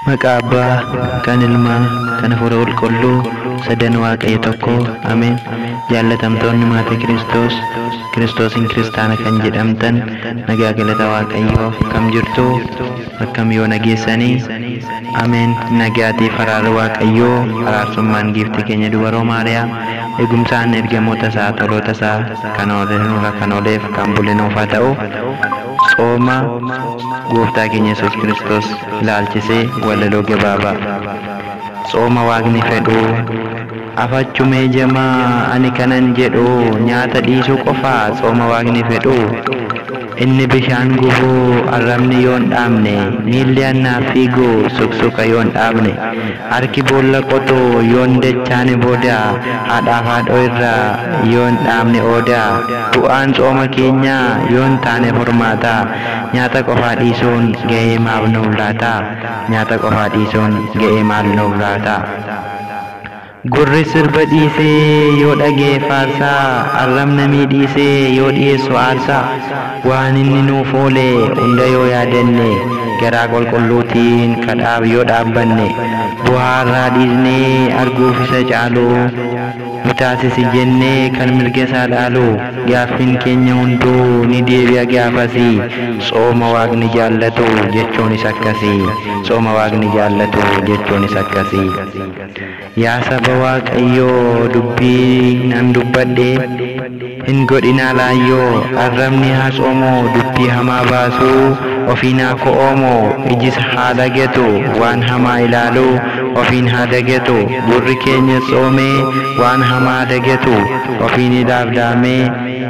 Maqaa Abbaa, kan Ilmaa, kan Hafuura Qulqulluu, sadan Waaqayyo tokko, Ameen. Jaallatamtoonni maatii Kiristoosiin kiristaana kan jedhamtan, nagaa galata Waaqayyoo kam jirtu, akkam yoo nageessanii, Ameen. Nagaatii faraara Waaqayyoo, araarsummaan giiftii keenya dubaroo Maariyaam, eegumsaan ergamoota isaa, toloota isaa, kan ooleef kan bule nuuf haa ta'u. Xooma Gooftaa keenya Yesuus Kiristoos ilaalchisee walaloo gabaabaa. Xooma Waaqni fedhu afachumee jamaa ani kanan jedhu nyaata dhiisuu qofaa xooma Waaqni fedhu. Inni bishaan gubuu arrabni yoon dhaabne miilli annaa fiiguu suksuka yoon dhaabne harki boolla qotuu yoon dachaane booda haadhaaf haadhoo irraa yoon dhaabne oodaa bu'aan xooma keenyaa yoon taane furmaata nyaata qofaa dhiisuun ga'ee maal nuuf laata nyaata qofaa dhiisuun ga'ee maal nuuf laata. Gurri sirba dhiisee yoo dhagee faarsaa arrabna miidhiisee yoo dhiyeessu aarsaa waan inni nuuf oole hunda yoo yaadanne garaa qulqulluutiin kadhaaf yoo dhaabbanne bu'aarraa dhiisnee arguuf isa caalu nu taasisi jennee kan mirga isaa dhaalu gaaffiin keenya hunduu ni deebi'a gaafasii xooma Waaqni jaallatu jechuunis akkasii xooma Waaqni jaallatu jechuunis akkasii. Yaa saba Waaqayyoo dubbii nan dubbadhe hin godhinaa laayyoo arrabni haa xoomoo dubbii hamaa baasuu ofiin haa ko'oomoo ijis haa dhagatu waan hamaa ilaalu ofiin haa dhagatu gurri keenya xoomee waan hamaa dhagatu ofiin ilaaf dhaamee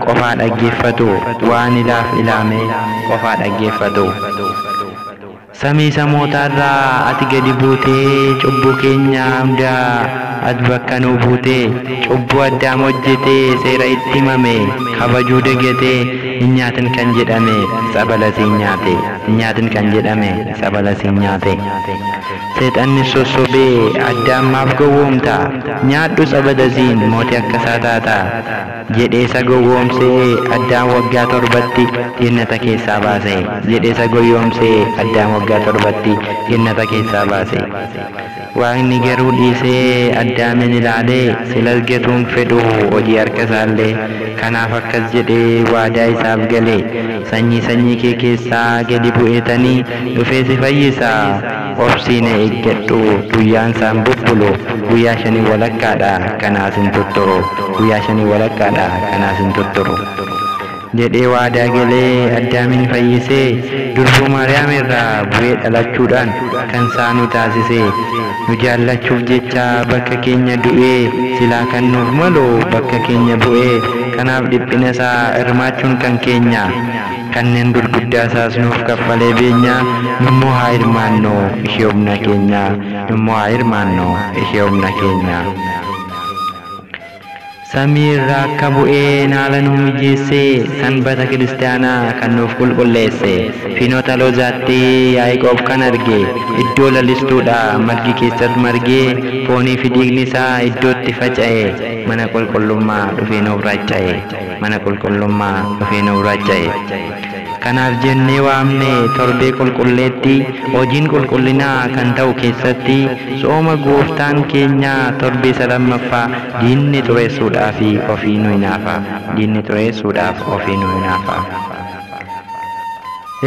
qofaa dhaggeeffatu waan ilaaf ilaamee qofaa dhaggeeffatu. Samii samootaarraa ati gadi buutee cubbuu keenya hundaa ati bakka nuu buutee cubbuu addaam hojjetee seera itti himame kabajuu dagatee hin nyaatin kan jedhame sabalasiin nyaate hin nyaatin kan jedhame sabalasiin nyaate. Seexanni sossobee addaam maaf gowwoomta nyaadhu sabalasiin mootii akkasaa taata jedhee isa gowwoomsee addaam waggaa torbatti jannata keessaa baase jedhee isa gowwoomsee addaam waggaa torbatti jannata keessaa baase. Waaqni garuu dhiisee addaamin ilaalee silas gatuun fedhu hojii harka isaallee kanaaf akkas jedhee waadaa isaaf galee sanyii kee keessaa gadi bu'eetanii dhufee si fayyisaa obsiina eeggadhu guyyaan isaan bubbulu guyyaa 5 walakkaadha kanaas hin tutturu guyyaa 5 walakkaadha kanaas hin tutturu. Jedhee waadaa galee addaamin fayyisee durbuu Maariyaam irraa bu'ee dhalachuudhaan kan isaa nu taasisee nu jaallachuuf jecha bakka keenya du'ee silaa kan nuuf malu bakka keenya bu'ee kanaaf dhiphina isaa hirmaachuun kan keenya kanneen gurguddaa isaas nuuf kaffalee beenya nummoo haa hirmaannoo ishee humna keenya nummoo haa hirmaannoo ishee humna keenya. Samii irraa akka bu'ee naala nu mijeessee sanbata kiristaanaa kan nuuf qulqulleesse fiinota loozaatti Yaaqoob kan arge iddoo lalistuudha margi keessatti margee foonii fi dhiigni isaa iddootti faca'e mana qulqullummaa dhufee nuuf racca'e mana qulqullummaa dhufee nuuf racca'e. Kanaaf jennee waamne torbee qulqulleetti hojiin qulqullinaa kan ta'u keessatti xooma Gooftaan keenya torbee 2ffaa diinni xureessuudhaaf ofii nu hinaafa diinni xureessuudhaaf ofii nu hinaafa.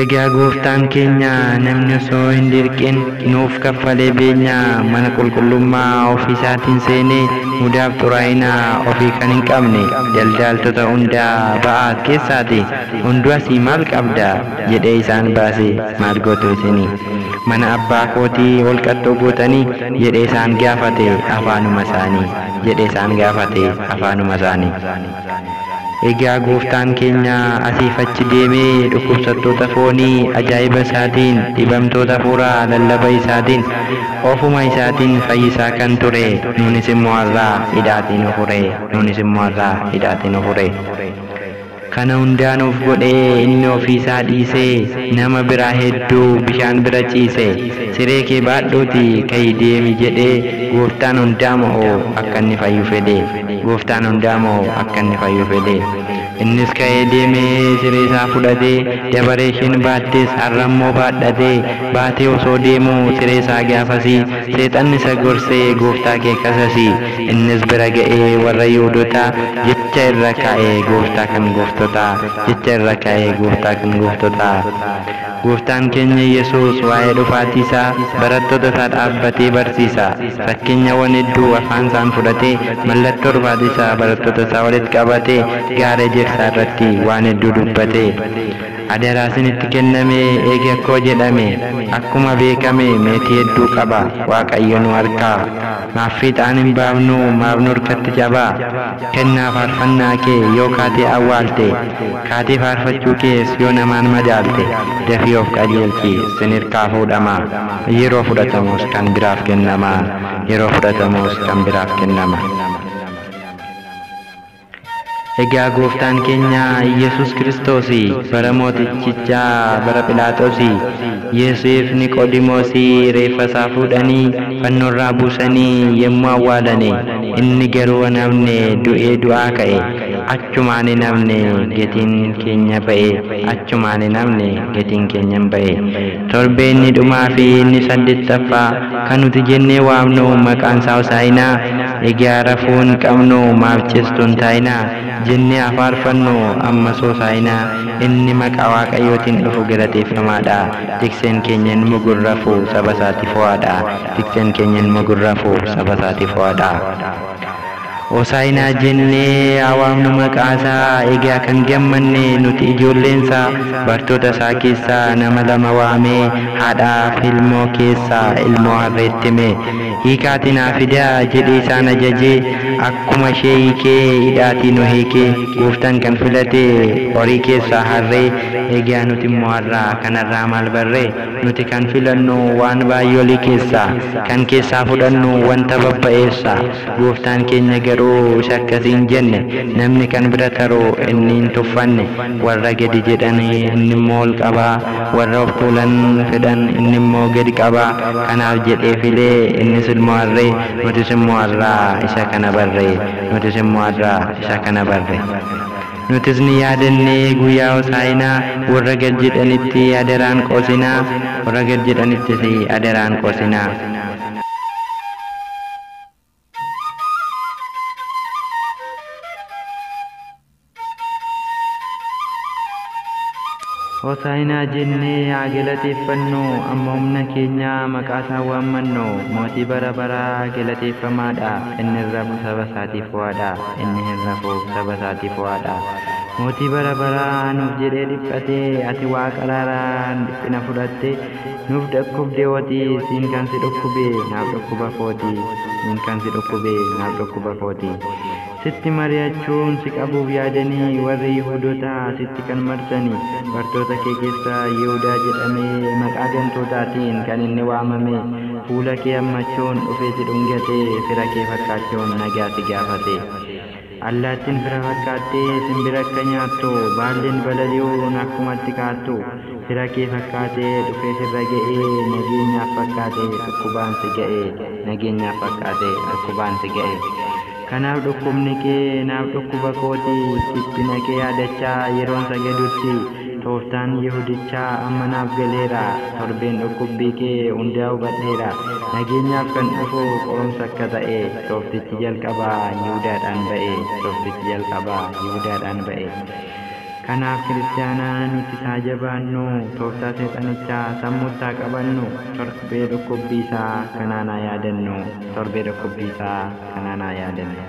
Egaa Gooftaan keenya namni osoo hin dirqin nuuf kaffalee beenya mana qulqullummaa ofii isaatiin seenee mudaaf xuraa'inaa ofii kan hin qabne daldaaltota hundaa ba'aa keessaati hundumasii maal qabda jedhee isaan baase maal gootu isinii mana abbaa kootii holqaxxoo gootanii jedhee isaan gaafate afaanuma isaanii jedhee isaan gaafate afaanuma isaanii. Egaa Gooftaan keenya asiif achi deemee dhukkubsattoota foonii ajaa'iba isaatiin dhibamtoota hafuuraa lallaba isaatiin ofuma isaatiin fayyisaa kan ture nunis immoo har'aa hidhaatiin ofure nunis immoo har'aa hidhaatiin ofure. Kana hundaa nuuf godhee inni ofii isaa dhiisee nama biraa hedduu bishaan bira ciise siree kee baadhuuti ka'ii deemi jedhee Gooftaan hundaa moo akka inni fayyu fedhe Gooftaan hundaa moo akka inni fayyu fedhe innis ka'ee deemee siree isaa fudhatee dabaree isheen baattis harrammoo baadhatee baatee osoo deemuu siree isaa gaafasii seexanni isa gorsee gooftaa kee qasasii innis bira ga'ee warra Yihuudootaa jecha irra kaa'ee gooftaa kan gooftotaa jecha irra kaa'ee gooftaa kan gooftotaa. Gooftaan keenya Yesuus waa'ee dhufaatii isaa barattoota isaa dhaabbatee barsiisa. Fakkeenyawwan hedduu afaan isaan fudhatee mallattoo dhufaatii isaa barattoota isaa walitti qabatee gaara ejersaa irratti waan hedduu dubbate. Adaraa isinitti kenname eegi akkoo jedhame akkuma beekame meetii hedduu qaba Waaqayyo nu harkaa. Maaf fiixaan hin baafnu maaf nu harkatti cabaa. Kennaa faarfannaa kee yoo kaatee awwaalte kaatee faarfachuu kees yoo namaan madaalte dafii of qajeelchi sin hirkaa fuudhama. Yeroo fudhatamus kan biraaf kennama. Yeroo fudhatamus kan biraaf kennama. Egaa gooftaan keenya Yesus Kiristoos bara mootichichaa bara Phiilaaxoos Yesuuf Niqoodimoos reeffa isaa fuudhanii fannoorraa buusanii yommuu awwaalanii inni garuu hin hafne du'ee du'aa ka'e. Achumaan hin hafne gatiin keenya ba'e. Achumaan hin hafne gatiin keenya hin ba'e. Torbee inni dhumaa fi inni saddeettaffaa kan nuti jennee waamnu maqaan isaa Hosaa'inaa. Egaa rafuu hin qabnu maaf cistu hin taa'inaa jennee faarfannu ammas Hosaa'inaa. Inni maqaa Waaqayyootiin dhufu galateeffamaadha. Tikseen keenya hin mugurrafu saba isaatiif ho'aadha. Tikseen keenya hin mugurrafu saba isaatiif ho'aadha. Hosaa'inaa jennee waamnu maqaa isaa. Egaa kan gammanne nuti ijoolleensaa bartoota isaa keessaa nama lama waamee haadhaaf ilmoo keessaa ilmoo harreetti hime. Hiikaatii naa fidaa jedhee isaan ajajee akkuma ishee hiikee hidhaatii nu hiikee gooftaan kan filate horii keessaa harree. Egaa nuti immoo har'aa kanarraa maal barree? Nuti kan filannu waan baay'oolii keessaa kan keessaa fudhannu wanta babba'eessa. Gooftaan keenya garuu isa akkasiin jenne namni kan bira taru inni hin tuffanne. Warra gadi jedhan inni immoo ol qabaa. Warra of tuulan fedhan inni immoo gadi qabaa. Kanaaf jedhee filee innis ilmoo harree. Nutis immoo har'aa isa kana barree. Nutis immoo har'aa isa kana barree. Nutis ni yaadannee guyyaa Hosaa'inaa warra gad jedhanitti adaraan qoosinaa. Warra gad jedhanittis adaraan qoosinaa. Hosaa'inaa jennee haa galateeffannu amma humna keenya maqaa isaa waammannu. Mootii bara baraa galateeffamaadha. Inni hin rafu saba isaatiif ho'aadha. Inni hin rafu saba isaatiif ho'aadha. Mootii bara baraa nuuf jedhee dhiphatee ati waaqa araaraan dhiphina fudhatte nuuf dhukkubde hooti. Siin kan si dhukkube naaf dhukkuba kooti. Siin kan si dhukkube naaf dhukkuba kooti. Sitti mari'achuun si qabuuf yaadanii warri Yihuudootaa sitti kan marsanii bartoota kee keessaa Yihuudaa jedhamee maqaa gantootaatiin kan inni waamame. Fuula kee hammachuun dhufee si dhungate fira kee fakkaachuun nagaa si gaafate. Allaattiin fira fakkaattee simbira akka nyaattu baalleen balali'uun akkumatti kaattu. Fira kee fakkaatee dhufee sirra ga'ee nageenyaaf fakkaatee dhukkubaan si ga'e. Nageenyaaf fakkaatee dhukkubaan si ga'e. Kanaaf dhukkubni kee naaf dhukkuba kooti. Dhiphina kee yaadachaa yeroon sagadutti tooftaan Yihudichaa amma naaf galeera. Torbeen dhukkubbii kee hundaa hubadheera. Nageenyaaf kan dhufu qorumsa akka ta'e tooftichi jalqabaa Yihuudaadhaan ba'e. Tooftichi jalqabaa Yihuudaadhaan ba'e. Kanaaf kiristaanaa nuti isaa jabaannu tooftaa seexanichaa sammuutti haa qabannu. Torbee dhukkubbii isaa kanaan haa yaadannu. Torbee dhukkubbii isaa kanaan haa yaadannu.